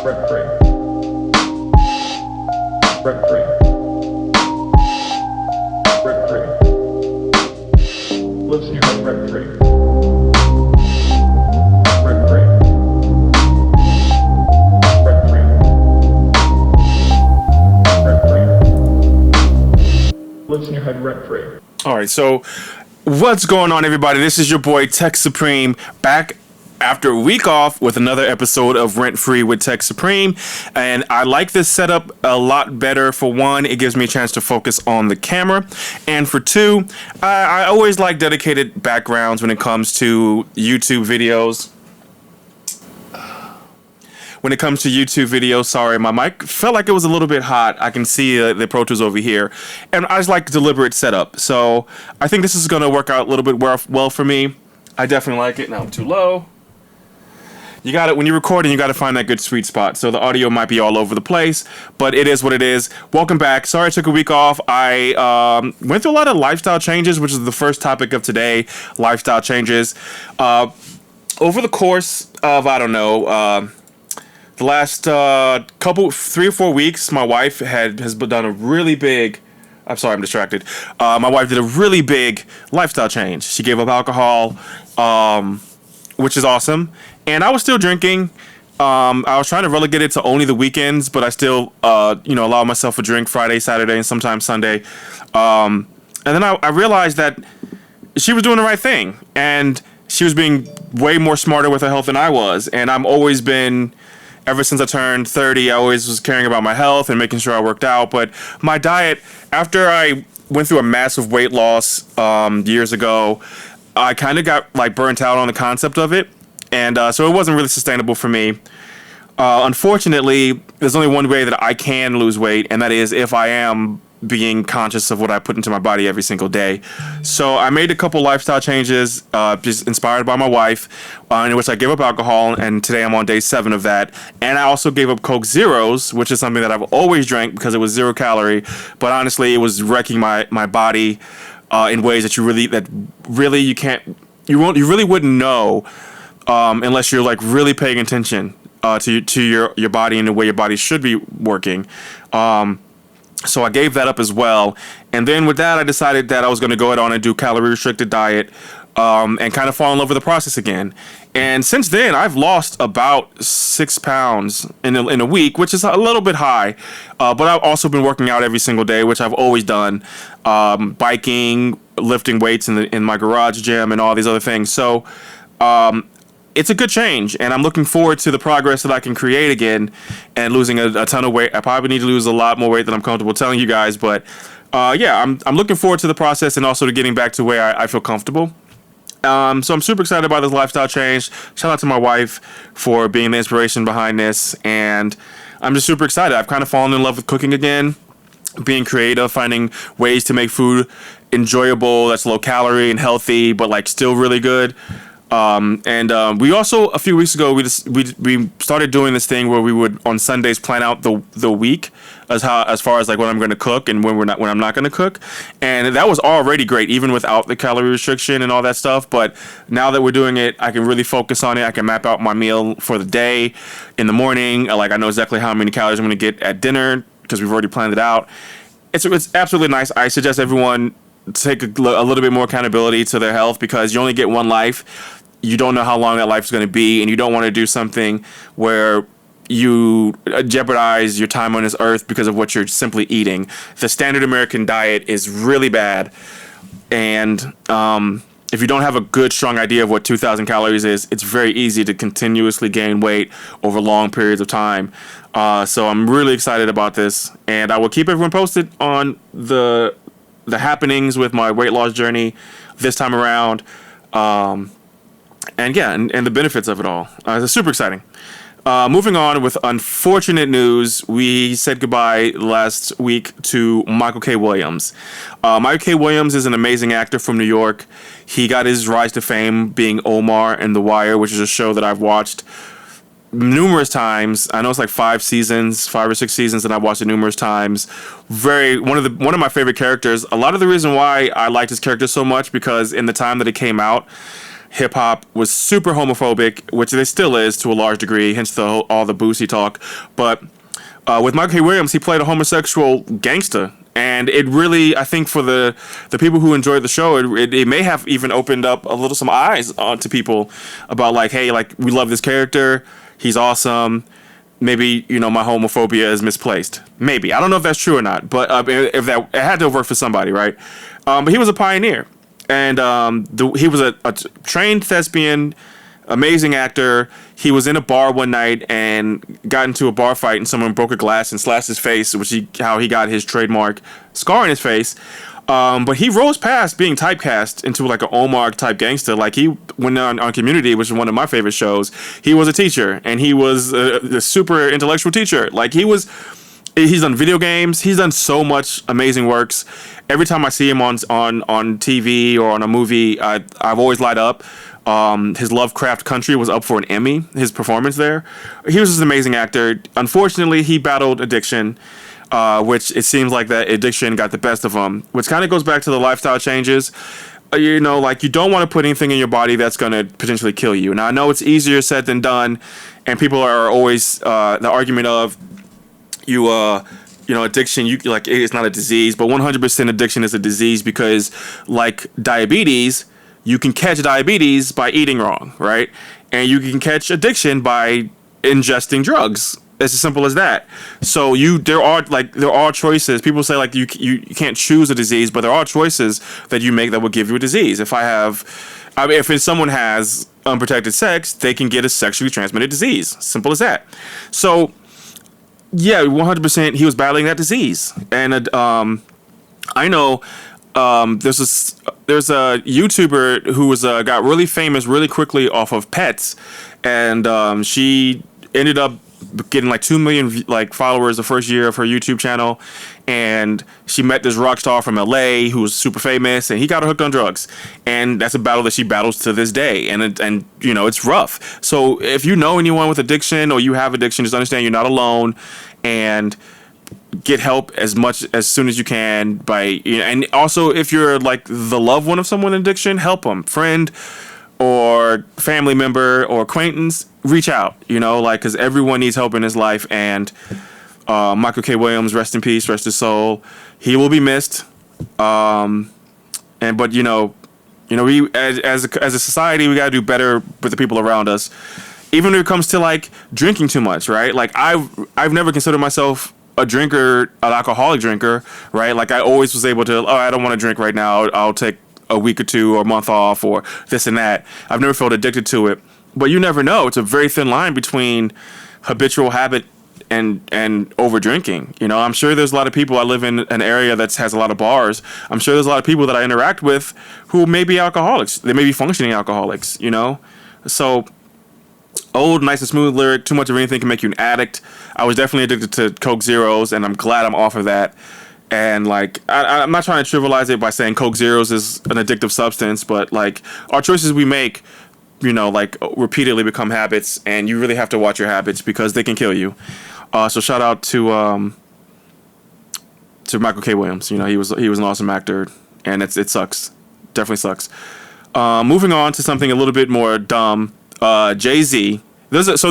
Rent free. Rent free. Rent free. Lives in your head rent free. Rent free. Rent free. Rent free. Lives in your head rent free. All right, so what's going on, everybody? This is your boy Tech Supreme, back after a week off with another episode of Rent Free with Tech Supreme. And I like this setup a lot better. For one, it gives me a chance to focus on the camera, and for two, I always like dedicated backgrounds when it comes to YouTube videos. Sorry, my mic felt like it was a little bit hot. I can see the Pro Tools over here, and I just like deliberate setup. So I think this is going to work out a little bit well for me. I definitely like it. Now I'm too low. You got it when you're recording. You got to find that good sweet spot. So the audio might be all over the place, but it is what it is. Welcome back. Sorry I took a week off. I went through a lot of lifestyle changes, which is the first topic of today. Lifestyle changes. Over the course of the last 3 or 4 weeks, my wife has done a really big. I'm sorry, I'm distracted. My wife did a really big lifestyle change. She gave up alcohol, which is awesome. And I was still drinking. I was trying to relegate it to only the weekends, but I still, allow myself a drink Friday, Saturday, and sometimes Sunday. And then I realized that she was doing the right thing, and she was being way more smarter with her health than I was. And I've always been, ever since I turned 30, I always was caring about my health and making sure I worked out. But my diet, after I went through a massive weight loss years ago, I kind of got burnt out on the concept of it. And so it wasn't really sustainable for me. Unfortunately, there's only one way that I can lose weight, and that is if I am being conscious of what I put into my body every single day. So I made a couple lifestyle changes, just inspired by my wife, in which I gave up alcohol, and today I'm on day 7 of that. And I also gave up Coke Zeros, which is something that I've always drank because it was 0 calorie, but honestly, it was wrecking my body in ways that you really wouldn't know unless you're really paying attention to your body and the way your body should be working. So I gave that up as well. And then with that, I decided that I was going to go ahead on and do calorie restricted diet and kind of fall in love with the process again. And since then, I've lost about 6 pounds in a week, which is a little bit high. But I've also been working out every single day, which I've always done. Biking, lifting weights in my garage gym, and all these other things. So it's a good change, and I'm looking forward to the progress that I can create again and losing a ton of weight. I probably need to lose a lot more weight than I'm comfortable telling you guys, but I'm looking forward to the process and also to getting back to where I feel comfortable. So I'm super excited about this lifestyle change. Shout out to my wife for being the inspiration behind this, and I'm just super excited. I've kind of fallen in love with cooking again, being creative, finding ways to make food enjoyable, that's low calorie and healthy, but still really good. We also, a few weeks ago, we started doing this thing where we would on Sundays plan out the week as far as what I'm going to cook and when I'm not going to cook, and that was already great even without the calorie restriction and all that stuff. But now that we're doing it, I can really focus on it. I can map out my meal for the day in the morning. I know exactly how many calories I'm going to get at dinner because we've already planned it out. It's absolutely nice. I suggest everyone take a little bit more accountability to their health because you only get one life. You don't know how long that life is going to be, and you don't want to do something where you jeopardize your time on this earth because of what you're simply eating. The standard American diet is really bad, and if you don't have a good, strong idea of what 2,000 calories is, it's very easy to continuously gain weight over long periods of time. So I'm really excited about this, and I will keep everyone posted on the happenings with my weight loss journey this time around. And the benefits of it all. It's super exciting. Moving on with unfortunate news, we said goodbye last week to Michael K. Williams. Michael K. Williams is an amazing actor from New York. He got his rise to fame being Omar in The Wire, which is a show that I've watched numerous times. I know it's 5 or 6 seasons, and I've watched it numerous times. One of my favorite characters. A lot of the reason why I liked his character so much because in the time that it came out, hip hop was super homophobic, which it still is to a large degree, hence all the boozy talk. But with Michael K. Williams, he played a homosexual gangster. And it really, I think, for the people who enjoyed the show, it may have even opened up some eyes to people about like, hey, like we love this character, he's awesome. Maybe my homophobia is misplaced. Maybe I don't know if that's true or not, but if that it had to work for somebody, right? But he was a pioneer, and he was a trained thespian. Amazing actor. He was in a bar one night and got into a bar fight, and someone broke a glass and slashed his face, how he got his trademark scar in his face. But he rose past being typecast into like an Omar type gangster. Like he went on Community, which is one of my favorite shows. He was a teacher, and he was a super intellectual teacher. Like he's done video games. He's done so much amazing works. Every time I see him on TV or on a movie, I've always light up. His Lovecraft Country was up for an Emmy, his performance there. He was just an amazing actor. Unfortunately, he battled addiction, which it seems like that addiction got the best of him, which kind of goes back to the lifestyle changes. Like you don't want to put anything in your body that's going to potentially kill you. Now, I know it's easier said than done, and people are always the argument of addiction, it's not a disease, but 100% addiction is a disease because like diabetes, you can catch diabetes by eating wrong, right? And you can catch addiction by ingesting drugs. It's as simple as that. So there are choices. People say like you can't choose a disease, but there are choices that you make that will give you a disease. If someone has unprotected sex, they can get a sexually transmitted disease. Simple as that. So yeah, 100% he was battling that disease. And I know there's a YouTuber who got really famous really quickly off of pets, and she ended up getting like 2 million like followers the first year of her YouTube channel, and she met this rock star from LA who was super famous, and he got her hooked on drugs, and that's a battle that she battles to this day, and it's rough. So if you know anyone with addiction or you have addiction, just understand you're not alone, and get help as soon as you can and also if you're like the loved one of someone in addiction, help them, friend or family member or acquaintance, reach out, because everyone needs help in his life. And Michael K. Williams, rest in peace, rest his soul. He will be missed. We as a society, we got to do better with the people around us, even when it comes to like drinking too much, right? Like I've never considered myself a drinker, an alcoholic drinker, right? Like I always was able to, I don't want to drink right now. I'll take a week or two or a month off or this and that. I've never felt addicted to it, but you never know. It's a very thin line between habitual habit and over drinking. I'm sure there's a lot of people. I live in an area that has a lot of bars. I'm sure there's a lot of people that I interact with who may be alcoholics. They may be functioning alcoholics, So old, nice and smooth lyric, too much of anything can make you an addict. I was definitely addicted to Coke Zeros, and I'm glad I'm off of that. And like, I'm not trying to trivialize it by saying Coke Zeros is an addictive substance, but like our choices we make, repeatedly become habits, and you really have to watch your habits because they can kill you. So shout out to Michael K. Williams. He was an awesome actor, and it sucks, definitely sucks. Moving on to something a little bit more dumb. Jay-Z. There's this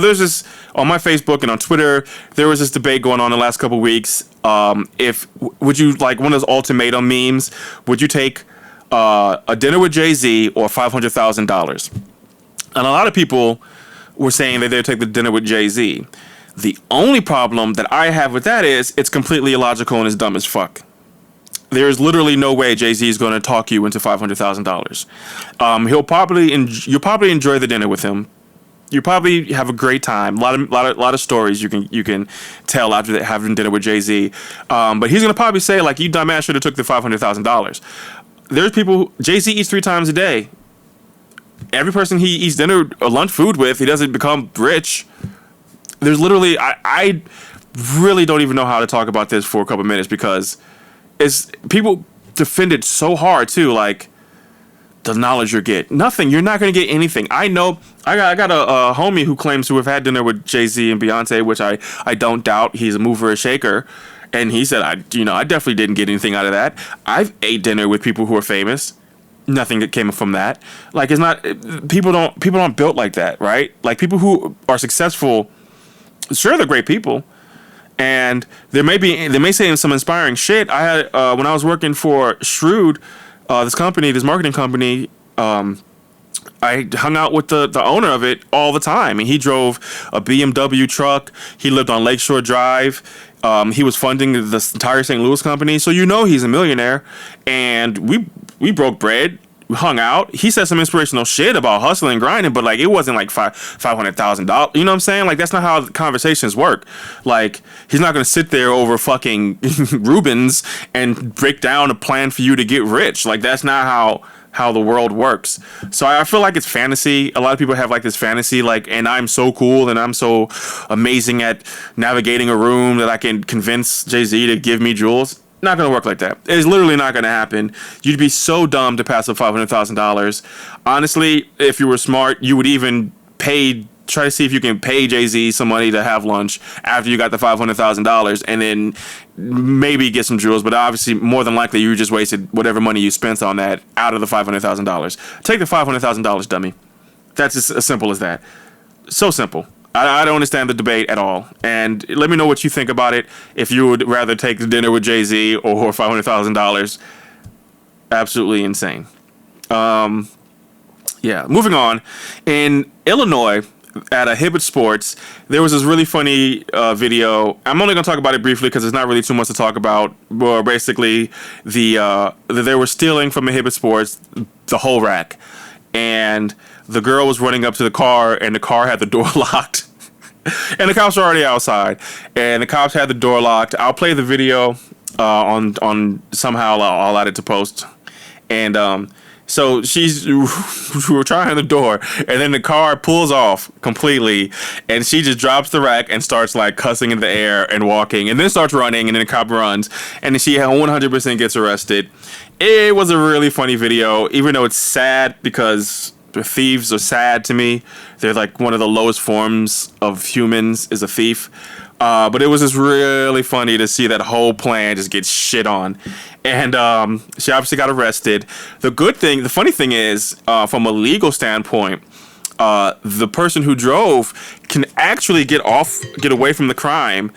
on my Facebook and on Twitter. There was this debate going on the last couple weeks. Would you like one of those ultimatum memes? Would you take a dinner with Jay-Z or $500,000? And a lot of people were saying that they'd take the dinner with Jay-Z. The only problem that I have with that is it's completely illogical and it's dumb as fuck. There's literally no way Jay-Z is going to talk you into $500,000. You'll probably enjoy the dinner with him. You probably have a great time. A lot of stories you can tell after having dinner with Jay-Z. But he's going to probably say like, you dumbass should have took the $500,000. There's people. Jay-Z eats 3 times a day. Every person he eats dinner or lunch food with, he doesn't become rich. There's literally I really don't even know how to talk about this for a couple minutes because people defend it so hard too, like the knowledge you get. Nothing. You're not going to get anything. I know. I got a homie who claims to have had dinner with Jay-Z and Beyonce, which I don't doubt. He's a mover and shaker, and he said I definitely didn't get anything out of that. I've ate dinner with people who are famous. nothing that came from that. Like, it's not, people aren't built like that, right? Like, people who are successful, sure, they're great people, and they may say some inspiring shit. I had when I was working for Shrewd, this marketing company. I hung out with the owner of it all the time, and he drove a BMW truck. He lived on Lakeshore Drive. He was funding the entire St. Louis company, so he's a millionaire. And we broke bread, we hung out. He said some inspirational shit about hustling and grinding, but like it wasn't like $500,000. You know what I'm saying? Like, that's not how conversations work. Like, he's not gonna sit there over fucking Rubens and break down a plan for you to get rich. Like, that's not how the world works. So I feel like it's fantasy. A lot of people have like this fantasy, like, and I'm so cool and I'm so amazing at navigating a room that I can convince Jay-Z to give me jewels. Not gonna work like that. It's literally not gonna happen. You'd be so dumb to pass up $500,000. Honestly, if you were smart, you would even try to see if you can pay Jay-Z some money to have lunch after you got the $500,000, and then maybe get some jewels. But obviously, more than likely, you just wasted whatever money you spent on that out of the $500,000. Take the $500,000, dummy. That's as simple as that. So simple. I don't understand the debate at all. And let me know what you think about it. If you would rather take the dinner with Jay-Z or $500,000. Absolutely insane. Yeah, moving on. In Illinois, at a Hibbett Sports, there was this really funny video. I'm only going to talk about it briefly because there's not really too much to talk about. Well, basically, they were stealing from a Hibbett Sports the whole rack. And the girl was running up to the car, and the car had the door locked. And the cops were already outside. And the cops had the door locked. I'll play the video on somehow. I'll add it to post. And so we were trying the door, and then the car pulls off completely, and she just drops the rack and starts like cussing in the air and walking, and then starts running, and then the cop runs, and then she 100% gets arrested. It was a really funny video, even though it's sad because the thieves are sad to me. They're like one of the lowest forms of humans is a thief. But it was just really funny to see that whole plan just get shit on. And she obviously got arrested. The funny thing is, from a legal standpoint, the person who drove can actually get away from the crime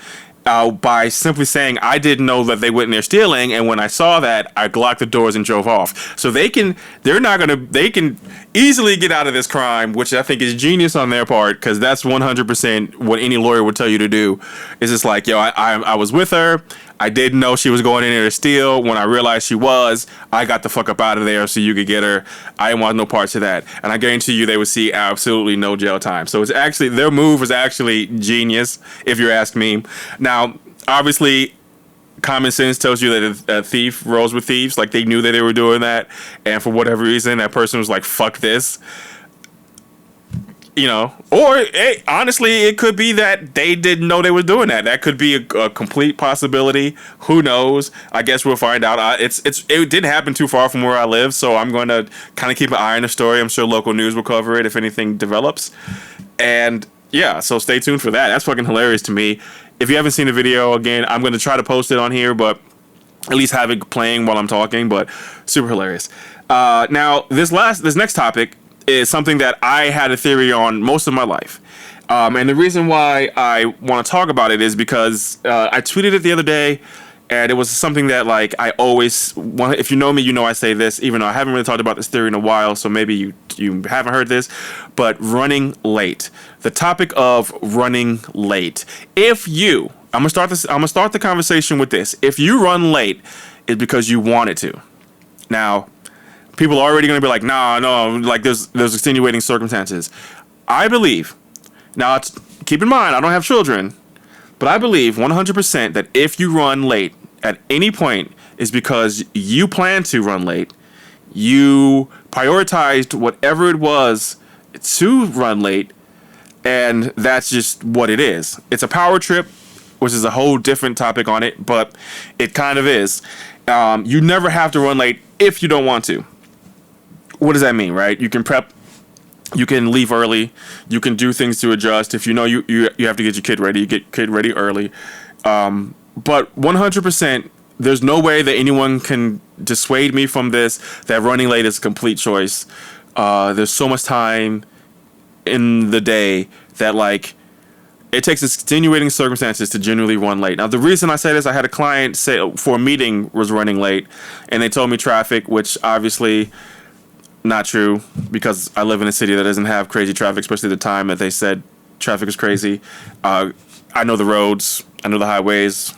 by simply saying, I didn't know that they went in there stealing, and when I saw that, I locked the doors and drove off. So they can easily get out of this crime, which I think is genius on their part, because that's 100% what any lawyer would tell you to do. Is just like, yo, I was with her, I didn't know she was going in there to steal. When I realized she was, I got the fuck up out of there so you could get her. I didn't want no parts of that. And I guarantee you they would see absolutely no jail time. So it's actually, their move was actually genius, if you ask me. Now, obviously, common sense tells you that a thief rolls with thieves. Like, they knew that they were doing that. And for whatever reason, that person was like, fuck this. You know, or honestly, it could be that they didn't know they were doing that. That could be a complete possibility. Who knows? I guess we'll find out. It didn't happen too far from where I live, so I'm going to kind of keep an eye on the story. I'm sure local news will cover it if anything develops. And yeah, so stay tuned for that. That's fucking hilarious to me. If you haven't seen the video, again, I'm going to try to post it on here, but at least have it playing while I'm talking. But super hilarious. Now, this next topic is something that I had a theory on most of my life. And the reason why I want to talk about it is because I tweeted it the other day, and it was something that, like, I always want. If you know me, you know I say this, even though I haven't really talked about this theory in a while, so maybe you haven't heard this, but running late. The topic of running late. I'm gonna start the conversation with this. If you run late, it's because you wanted to. Now, people are already going to be like, no, like there's extenuating circumstances. I believe, now keep in mind, I don't have children, but I believe 100% that if you run late at any point is because you plan to run late, you prioritized whatever it was to run late, and that's just what it is. It's a power trip, which is a whole different topic on it, but it kind of is. You never have to run late if you don't want to. What does that mean, right? You can prep, you can leave early, you can do things to adjust. If you know you have to get your kid ready, you get kid ready early. But 100%, there's no way that anyone can dissuade me from this, that running late is a complete choice. There's so much time in the day that like it takes extenuating circumstances to generally run late. Now, the reason I say this, I had a client say for a meeting was running late, and they told me traffic, which obviously not true because I live in a city that doesn't have crazy traffic, especially the time that they said traffic is crazy. I know the roads, I know the highways,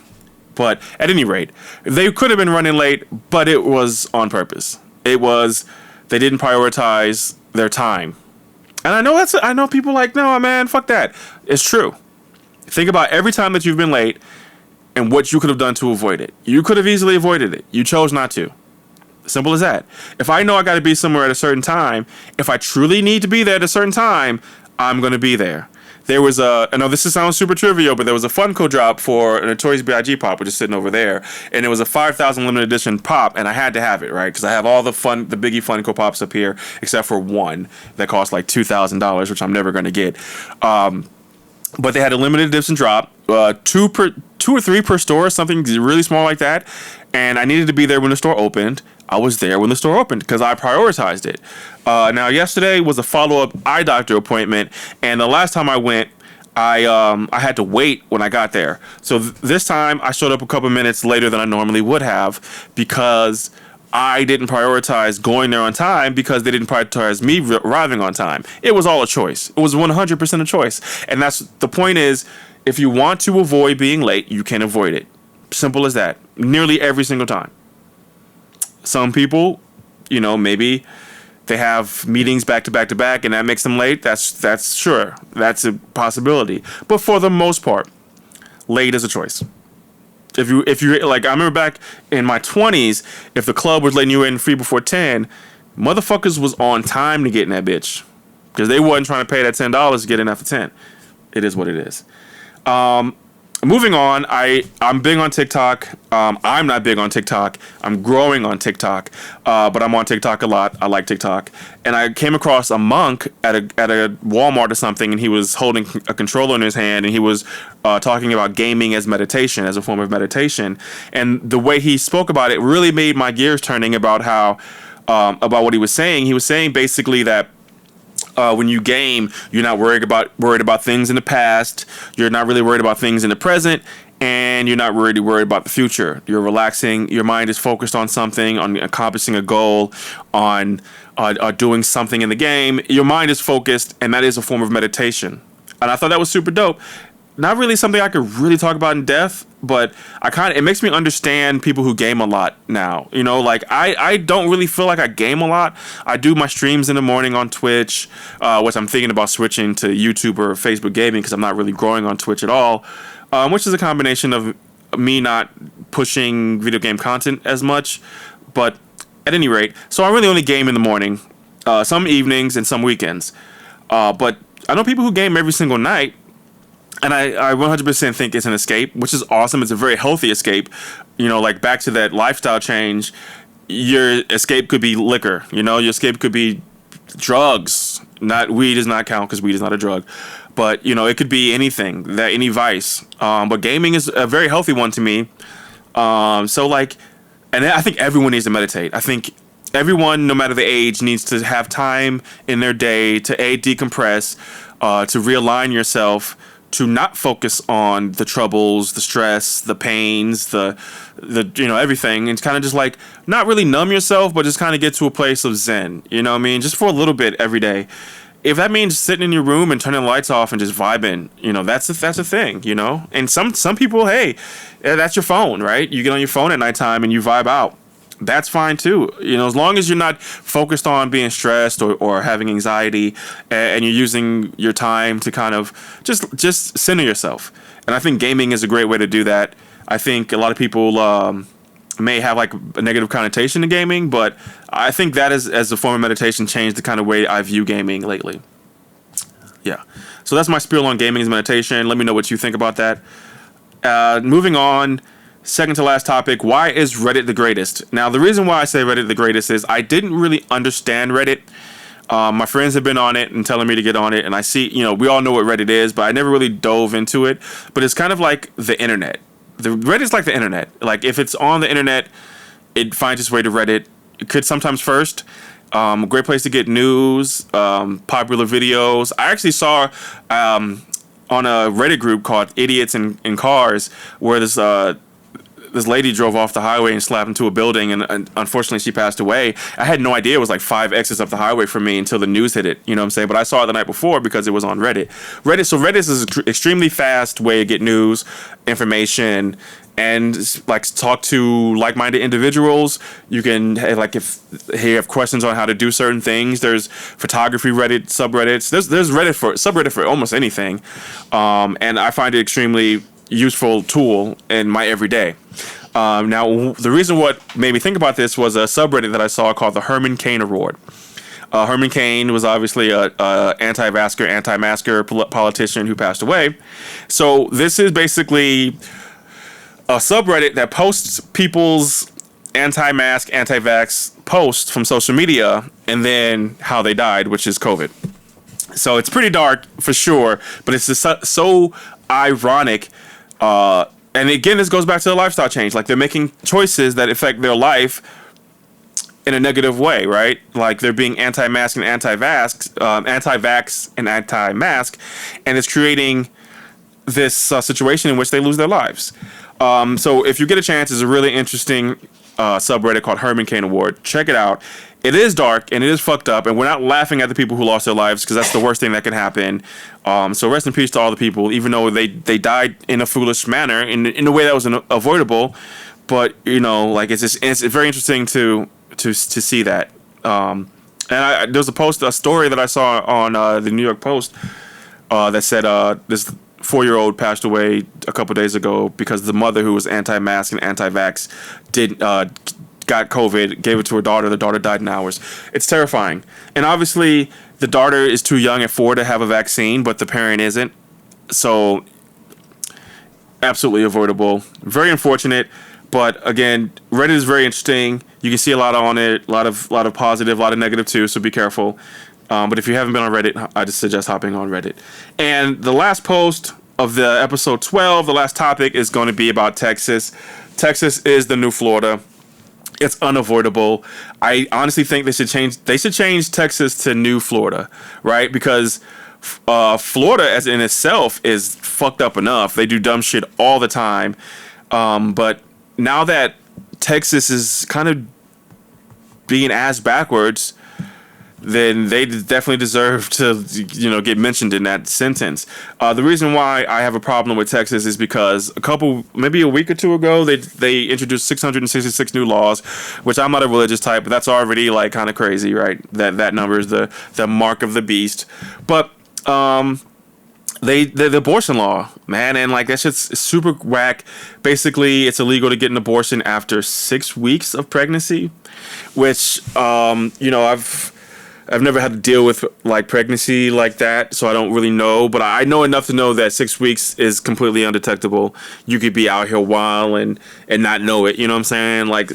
but at any rate, they could have been running late, but it was on purpose. It was, they didn't prioritize their time. And I know people like, no, man, fuck that. It's true. Think about every time that you've been late and what you could have done to avoid it. You could have easily avoided it. You chose not to. Simple as that. If I know I got to be somewhere at a certain time, if I truly need to be there at a certain time, I'm going to be there. There was I know this sounds super trivial, but there was a Funko drop for a Notorious B.I.G. pop, which is sitting over there, and it was a 5,000 limited edition pop, and I had to have it, right? Because I have all the Biggie Funko Pops up here, except for one that cost like $2,000, which I'm never going to get. But they had a limited edition drop, two or three per store, something really small like that, and I needed to be there when the store opened. I was there when the store opened because I prioritized it. Now, yesterday was a follow-up eye doctor appointment, and the last time I went, I had to wait when I got there. So this time, I showed up a couple minutes later than I normally would have because I didn't prioritize going there on time because they didn't prioritize me arriving on time. It was all a choice. It was 100% a choice. And that's the point is, if you want to avoid being late, you can avoid it. Simple as that. Nearly every single time. Some people, maybe they have meetings back to back to back and that makes them late. That's sure. That's a possibility. But for the most part, late is a choice. If you like, I remember back in my 20s, if the club was letting you in free before 10, motherfuckers was on time to get in that bitch because they wasn't trying to pay that $10 to get in after 10. It is what it is. Moving on, I'm big on TikTok. I'm not big on TikTok. I'm growing on TikTok, but I'm on TikTok a lot. I like TikTok. And I came across a monk at a Walmart or something, and he was holding a controller in his hand, and he was talking about gaming as meditation, as a form of meditation. And the way he spoke about it really made my gears turning about how about what he was saying. He was saying basically that when you game, you're not worried about things in the past. You're not really worried about things in the present, and you're not really worried about the future. You're relaxing. Your mind is focused on something, on accomplishing a goal, on doing something in the game. Your mind is focused, and that is a form of meditation. And I thought that was super dope. Not really something I could really talk about in depth, but it makes me understand people who game a lot now. Like I don't really feel like I game a lot. I do my streams in the morning on Twitch, which I'm thinking about switching to YouTube or Facebook gaming because I'm not really growing on Twitch at all, which is a combination of me not pushing video game content as much. But at any rate, so I really only game in the morning, some evenings and some weekends. But I know people who game every single night. And I 100% think it's an escape, which is awesome. It's a very healthy escape. Like back to that lifestyle change, your escape could be liquor. Your escape could be drugs. Weed does not count because weed is not a drug. But, it could be anything, any vice. But gaming is a very healthy one to me. And I think everyone needs to meditate. I think everyone, no matter the age, needs to have time in their day to decompress, to realign yourself, to not focus on the troubles, the stress, the pains, the everything, and kind of just like not really numb yourself, but just kind of get to a place of zen. Just for a little bit every day. If that means sitting in your room and turning the lights off and just vibing, that's a thing. And some people, hey, that's your phone, right? You get on your phone at nighttime and you vibe out. That's fine too. As long as you're not focused on being stressed or having anxiety, and you're using your time to kind of just center yourself. And I think gaming is a great way to do that. I think a lot of people may have like a negative connotation to gaming, but I think that as a form of meditation changed the kind of way I view gaming lately. Yeah. So that's my spiel on gaming as meditation. Let me know what you think about that. Moving on. Second to last topic, why is Reddit the greatest? Now, the reason why I say Reddit the greatest is I didn't really understand Reddit. My friends have been on it and telling me to get on it, and I see, we all know what Reddit is, but I never really dove into it. But it's kind of like the internet. Reddit's like the internet. Like, if it's on the internet, it finds its way to Reddit. It could sometimes first. A great place to get news, popular videos. I actually saw on a Reddit group called Idiots in Cars where this lady drove off the highway and slapped into a building, and unfortunately she passed away. I had no idea it was like 5 exits up the highway from me until the news hit it. You know what I'm saying? But I saw it the night before because it was on Reddit. So Reddit is an extremely fast way to get news, information, and like talk to like-minded individuals. You can like if you have questions on how to do certain things. There's photography Reddit subreddits. There's subreddit for almost anything, and I find it extremely useful tool in my everyday. Now, the reason what made me think about this was a subreddit that I saw called the Herman Cain Award. Herman Cain was obviously a anti-masker politician who passed away. So this is basically a subreddit that posts people's anti-mask, anti-vax posts from social media and then how they died, which is COVID. So it's pretty dark for sure, but it's just so ironic. And again, this goes back to the lifestyle change. Like they're making choices that affect their life in a negative way, right? Like they're being anti-mask and anti-vax and anti-mask, and it's creating this situation in which they lose their lives. So if you get a chance, it's a really interesting subreddit called Herman Cain Award. Check it out. It is dark and it is fucked up, and we're not laughing at the people who lost their lives because that's the worst thing that can happen. So rest in peace to all the people, even though they died in a foolish manner, in a way that was avoidable. But you know, like it's very interesting to see that. And there was a story that I saw on the New York Post that said this 4-year-old passed away a couple days ago because the mother, who was anti-mask and anti-vax, got COVID, gave it to her daughter. The daughter died in hours. It's terrifying. And obviously, the daughter is too young at 4 to have a vaccine, but the parent isn't. So, absolutely avoidable. Very unfortunate. But again, Reddit is very interesting. You can see a lot on it, a lot of positive, a lot of negative too. So be careful. But if you haven't been on Reddit, I just suggest hopping on Reddit. And the last post of the episode 12, the last topic, is going to be about Texas. Texas is the new Florida. It's unavoidable. I honestly think they should change Texas to New Florida, right? Because Florida, as in itself, is fucked up enough. They do dumb shit all the time. But now that Texas is kind of being ass backwards, then they definitely deserve to, get mentioned in that sentence. The reason why I have a problem with Texas is because maybe a week or two ago, they introduced 666 new laws, which I'm not a religious type, but that's already like kind of crazy, right? That number is the mark of the beast. But the abortion law, man, and like that shit's super whack. Basically, it's illegal to get an abortion after 6 weeks of pregnancy, which I've never had to deal with like pregnancy like that, so I don't really know. But I know enough to know that 6 weeks is completely undetectable. You could be out here wild and not know it. You know what I'm saying? Like,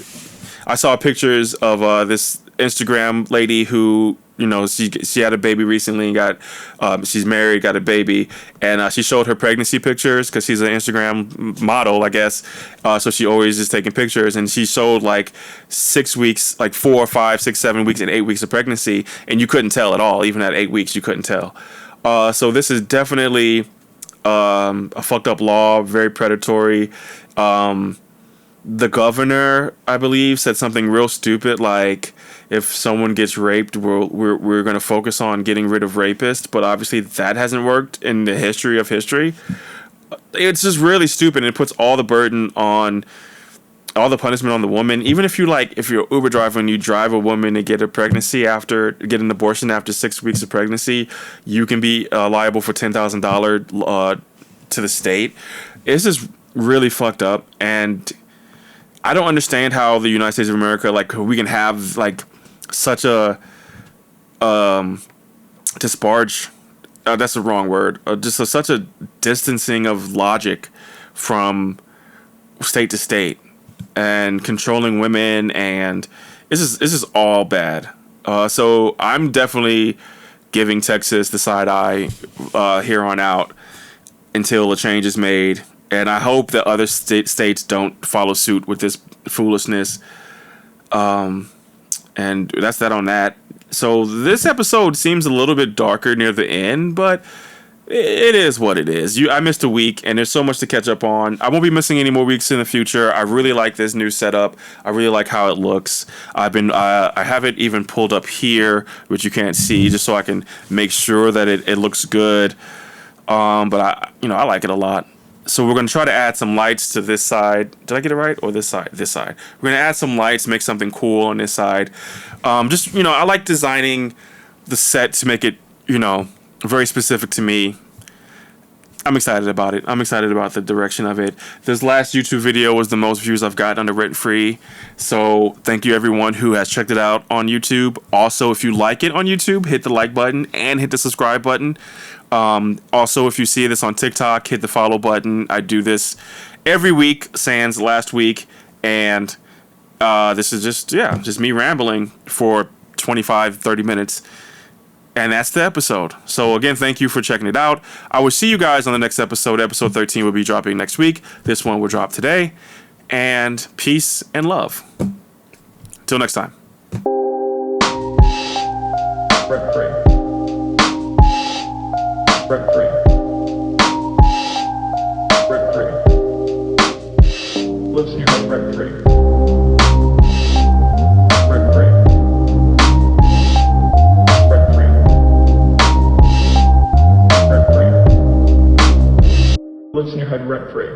I saw pictures of this Instagram lady who, she had a baby recently and she's married, got a baby, and she showed her pregnancy pictures because she's an Instagram model, I guess. So she always is taking pictures, and she showed like 6 weeks, like 4, 5, 6, 7 weeks, and 8 weeks of pregnancy, and you couldn't tell at all. Even at 8 weeks, you couldn't tell. So this is definitely a fucked up law, very predatory. The governor, I believe, said something real stupid like, if someone gets raped, we're going to focus on getting rid of rapists, but obviously that hasn't worked in the history of history. It's just really stupid, and it puts all the burden on, all the punishment on the woman. Even if you're an Uber driver and you drive a woman to get an abortion after 6 weeks of pregnancy, you can be liable for $10,000 to the state. It's just really fucked up, and I don't understand how the United States of America, like, we can have like such a disparage. That's the wrong word. Such a distancing of logic from state to state and controlling women, and this is all bad. So I'm definitely giving Texas the side eye here on out until a change is made. And I hope that other states don't follow suit with this foolishness. And that's that on that. So this episode seems a little bit darker near the end, but it is what it is. I missed a week, and there's so much to catch up on. I won't be missing any more weeks in the future. I really like this new setup. I really like how it looks. I have it even pulled up here, which you can't see, just so I can make sure that it looks good. But I like it a lot. So we're going to try to add some lights to this side. Did I get it right? Or this side? This side. We're going to add some lights, make something cool on this side. I like designing the set to make it, very specific to me. I'm excited about it. I'm excited about the direction of it. This last YouTube video was the most views I've gotten under Rent Free. So thank you everyone who has checked it out on YouTube. Also, if you like it on YouTube, hit the like button and hit the subscribe button. Also, if you see this on TikTok, hit the follow button. I do this every week, sans last week. And this is just me rambling for 25, 30 minutes. And that's the episode. So again, thank you for checking it out. I will see you guys on the next episode. Episode 13 will be dropping next week. This one will drop today. And peace and love. Till next time. Rent free. Rent free. Rent free. Lives in your head rent free. Rent free. Rent free. Rent free. Lives in your head rent free.